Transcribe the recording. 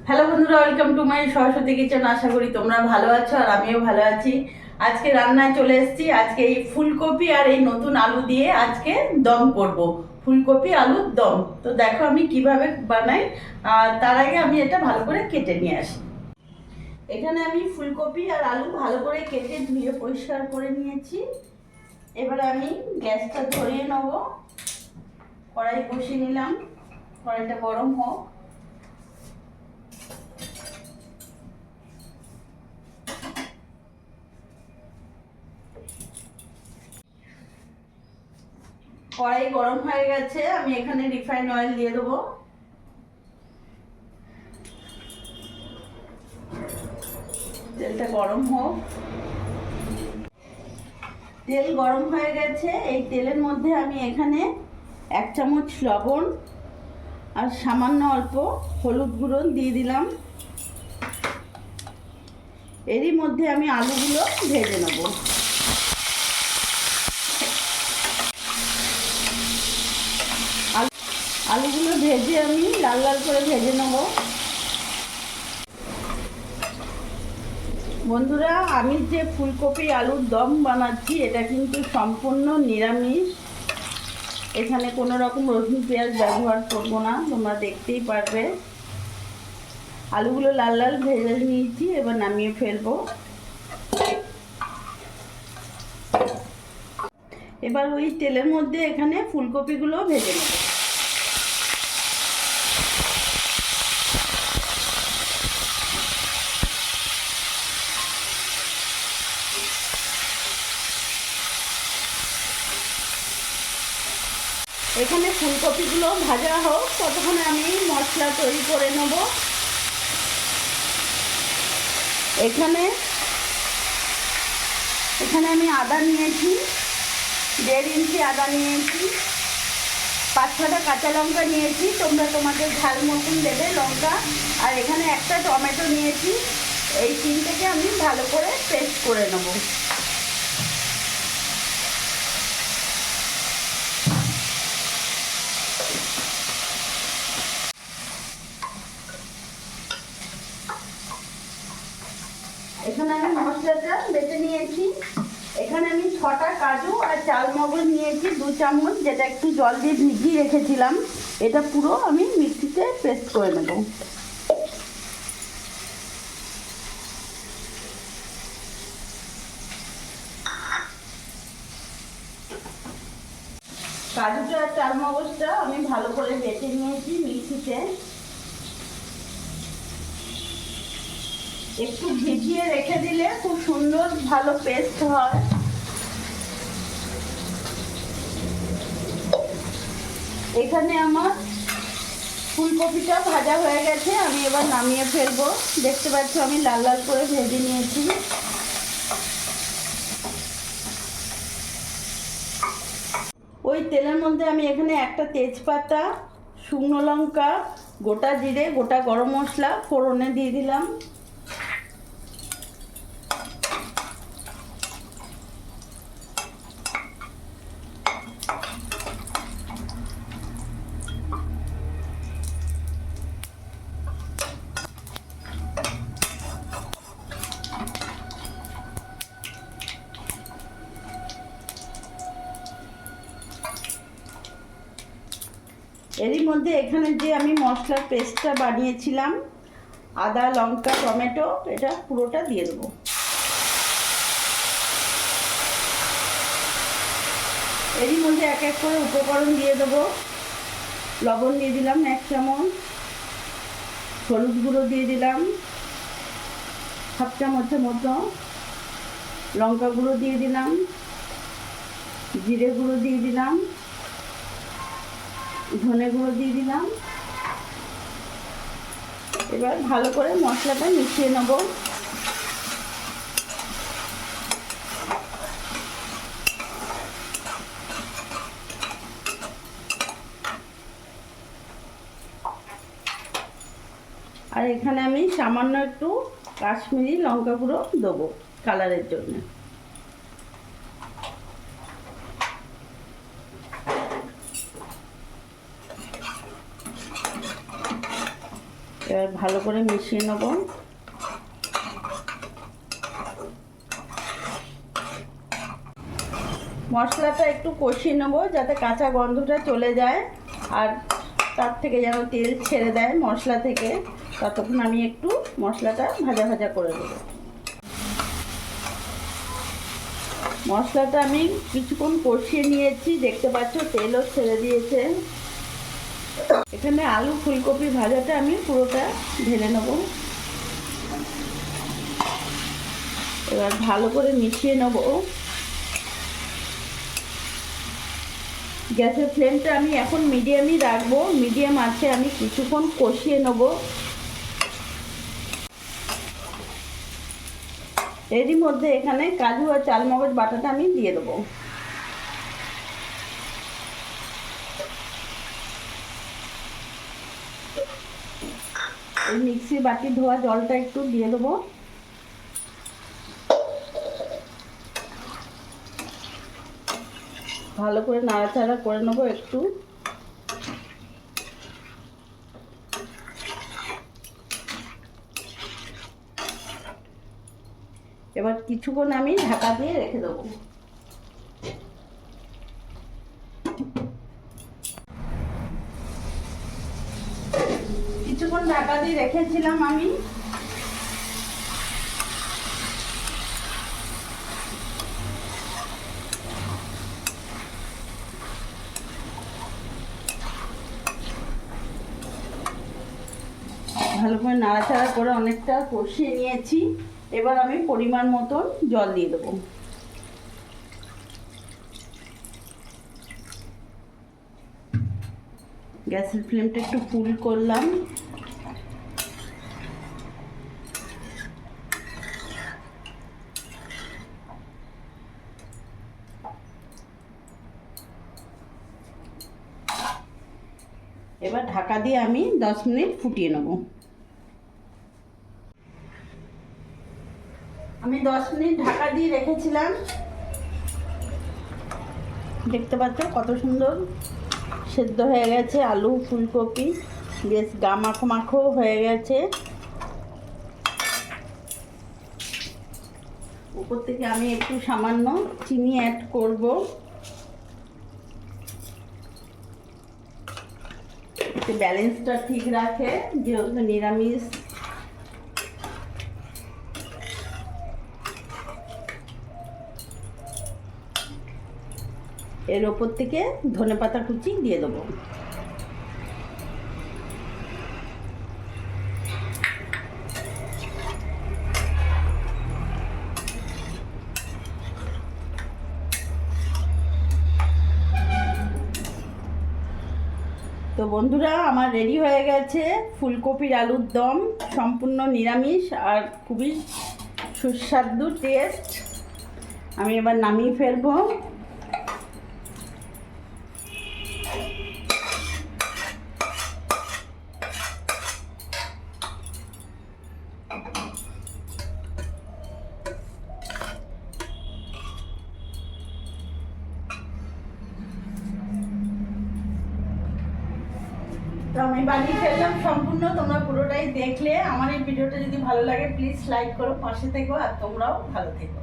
Hello বন্ধুরা, welcome to my Saraswati kitchen. আশা করি তোমরা ভালো আছো আর আমিও ভালো আছি। আজকে রান্নায় চলে এসেছি। আজকে এই ফুলকপি আর এই নতুন আলু দিয়ে আজকে দম করব, ফুলকপি আলুর দম। তো দেখো আমি কিভাবে বানাই। আর তার আগে আমি এটা ভালো করে কেটে নিয়ে আসি। এখানে আমি ফুলকপি আর আলু ভালো করে কেটে ধুয়ে পরিষ্কার করে নিয়েছি। এবারে আমি গ্যাসটা ধরিয়ে নেব। কড়াই বসিয়ে নিলাম, কড়াইটা গরম হোক। কড়াই গরম হয়ে গেছে, আমি এখানে রিফাইন অয়েল দিয়ে দেবো। তেলটা গরম হোক। তেল গরম হয়ে গেছে, এই তেলের মধ্যে আমি এখানে 1 চামচ লবণ আর সামান্য অল্প হলুদ গুঁড়ো দিয়ে দিলাম। এরই মধ্যে আমি আলুগুলো ভেজে নেব। আলুগুলো ভেজে আমি লাল লাল করে ভেজে নেব। বন্ধুরা, আমি যে ফুলকপি আলুর দম বানাচ্ছি এটা কিন্তু সম্পূর্ণ নিরামিষ। এখানে কোনো রকম রসুন পেঁয়াজ ব্যবহার করব না, তোমরা দেখতেই পারবে। আলুগুলো লাল লাল ভেজে নিয়েছি, এবার নামিয়ে ফেলবো। এবার ওই তেলের মধ্যে এখানে ফুলকপিগুলো ভেজে নেব। এখানে ফুলকপিগুলো ভাজা হোক, ততক্ষণে আমি মশলা তৈরি করে নেব। এখানে আমি আদা নিয়েছি, 1.5 ইঞ্চি আদা নিয়েছি, 5-6টা কাঁচা লঙ্কা নিয়েছি, তোমরা তোমাদের ঝাল মতন দেবে লঙ্কা। আর এখানে একটা টমেটো নিয়েছি। এই তিনটেকে আমি ভালো করে পেস্ট করে নেব। এখানে আমি মশলাটা বেটে নিয়েছি। এখানে আমি 6টা কাজু আর চালমগজ নিয়েছি 2 চামচ, যেটা একটু জল দিয়ে ভিজিয়ে রেখেছিলাম। এটা পুরো আমি মিক্সিতে পেস্ট করে নেব। কাজুটা আর চালমগজটা আমি ভালো করে বেটে নিয়েছি মিক্সিতে। একটু ভিজিয়ে রেখে দিলে খুব সুন্দর ভালো পেস্ট হয়। এখানে আমার ফুলকপিটা ভাজা হয়ে গেছে, আমি এবার নামিয়ে ফেলবো। দেখতে পাচ্ছ আমি লাল লাল করে ভেজে নিয়েছি। ওই তেলের মধ্যে আমি এখানে একটা তেজপাতা, শুকনো লঙ্কা, গোটা জিরে, গোটা গরম মশলা ফোড়নে দিয়ে দিলাম। এরই মধ্যে এখানে যে আমি মশলার পেস্টটা বানিয়েছিলাম, আদা লঙ্কা টমেটো, এটা পুরোটা দিয়ে দেবো। এরই মধ্যে এক এক করে উপকরণ দিয়ে দেবো। লবণ দিয়ে দিলাম 1 চামচ, হলুদ গুঁড়ো দিয়ে দিলাম 1/2 চামচের মতো, লঙ্কা গুঁড়ো দিয়ে দিলাম, জিরে গুঁড়ো দিয়ে দিলাম, ধনে গুঁড়ো দিয়ে দিলাম। এবার ভালো করে মশলাটা মিশিয়ে নেব। আর এখানে আমি সামান্য একটু কাশ্মীরি লঙ্কা গুঁড়ো দেবো কালারের জন্য। এবার ভালো করে মিশিয়ে নেব। মশলাটা একটু কষিয়ে নেব যাতে কাঁচা গন্ধটা চলে যায় আর তার থেকে যেন তেল ছেড়ে দেয় মশলা থেকে, ততক্ষণ আমি একটু মশলাটা ভাজা ভাজা করে দেব। মশলাটা আমি কিছুক্ষণ কষিয়ে নিয়েছি, দেখতে পাচ্ছ তেলও ছেড়ে দিয়েছে। এখানে আলু ফুলকপি ভাজাটা আমি পুরোটা ঢেলে নেব। এবার ভালো করে মিশিয়ে নেব। গ্যাসের ফ্লেমটা আমি এখন মিডিয়ামই রাখবো। মিডিয়াম আছে আমি কিছুক্ষণ কষিয়ে নেব। এরই মধ্যে এখানে কাজু আর চালমগজ বাটাটা আমি দিয়ে দেবো। এই মিক্সির বাটি ধোয়া জলটা একটু দিয়ে দেবো। ভালো করে নাড়াচাড়া করে নেবো একটু। এবার কিছুক্ষণ আমি ঢাকা দিয়ে রেখে দেবো। কিছুক্ষণ ঢাকা দিয়ে রেখেছিলাম আমি। ভালো করে নাড়াচাড়া করে অনেকটা কষিয়ে নিয়েছি। এবার আমি পরিমাণ মতন জল দিয়ে দেবো। গ্যাসের ফ্লেমটা একটু ফুল করলাম। এবার ঢাকা দিয়ে আমি 10 মিনিট ফুটিয়ে নেব। আমি 10 মিনিট ঢাকা দিয়ে রেখেছিলাম। দেখতে পাচ্ছ কত সুন্দর সেদ্ধ হয়ে গেছে আলু ফুলকপি, বেশ মাখো মাখো হয়ে গেছে। উপর থেকে আমি একটু সামান্য চিনি অ্যাড করব। ব্যালেন্সটা ঠিক রাখে যেহেতু নিরামিষ। এর ওপর থেকে ধনেপাতা কুচি দিয়ে দেবো। তো বন্ধুরা, আমার রেডি হয়ে গেছে ফুলকপির আলুর দম, সম্পূর্ণ নিরামিষ আর খুবই সুস্বাদু টেস্ট। আমি এবার নামিয়ে ফেলবো। তো আমি বানিয়ে ফেললাম সম্পূর্ণ। তোমরা পুরোটাই দেখলে। আমার এই ভিডিওটা যদি ভালো লাগে প্লিজ লাইক করো, পাশে থেকো আর তোমরাও ভালো থেকো।